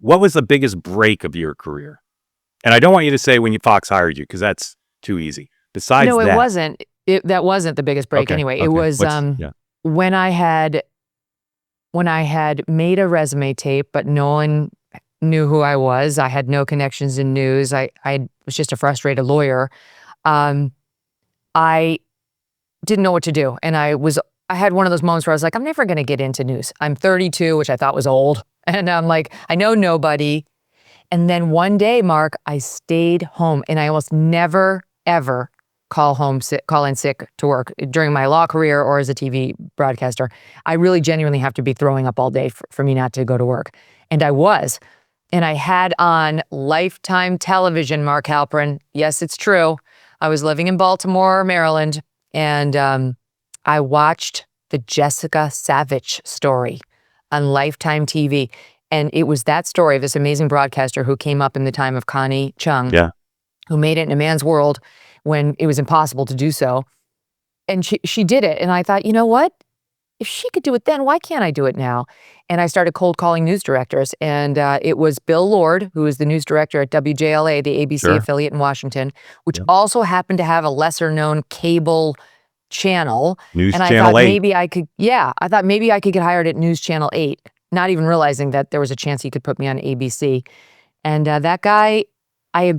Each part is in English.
what was the biggest break of your career? And I don't want you to say when Fox hired you, because that's too easy. Besides no, it that. wasn't. That wasn't the biggest break anyway. It was when I had made a resume tape, but no one knew who I was. I had no connections in news. I was just a frustrated lawyer. I didn't know what to do. And I had one of those moments where I was like, I'm never going to get into news. I'm 32, which I thought was old. And I'm like, I know nobody. And then one day, Mark, I stayed home, and I almost never, ever call in sick to work during my law career or as a TV broadcaster. I really genuinely have to be throwing up all day for me not to go to work. And I was. And I had on Lifetime television, Mark Halperin. Yes, it's true. I was living in Baltimore, Maryland, and I watched the Jessica Savage story on Lifetime TV. And it was that story of this amazing broadcaster who came up in the time of Connie Chung, who made it in a man's world when it was impossible to do so. And she did it. And I thought, you know what? If she could do it then, why can't I do it now? And I started cold calling news directors. And it was Bill Lord, who is the news director at WJLA, the ABC affiliate in Washington, which also happened to have a lesser known cable channel. News and Channel 8. Maybe I could, I thought maybe I could get hired at News Channel 8, not even realizing that there was a chance he could put me on ABC. And that guy, I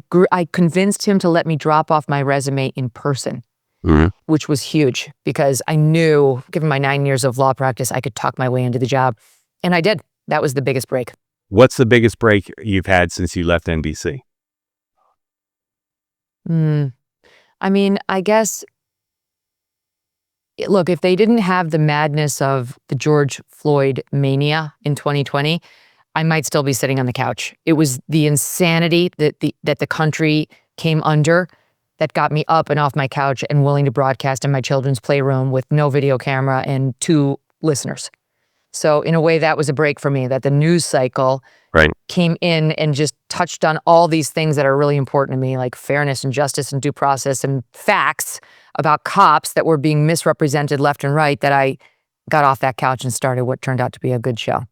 convinced him to let me drop off my resume in person, which was huge because I knew, given my 9 years of law practice, I could talk my way into the job. And I did. That was the biggest break. What's the biggest break you've had since you left NBC? I mean, I guess, look, if they didn't have the madness of the George Floyd mania in 2020, I might still be sitting on the couch. It was the insanity that the country came under that got me up and off my couch and willing to broadcast in my children's playroom with no video camera and 2 listeners. So in a way, that was a break for me, that the news cycle came in and just touched on all these things that are really important to me, like fairness and justice and due process and facts about cops that were being misrepresented left and right, that I got off that couch and started what turned out to be a good show.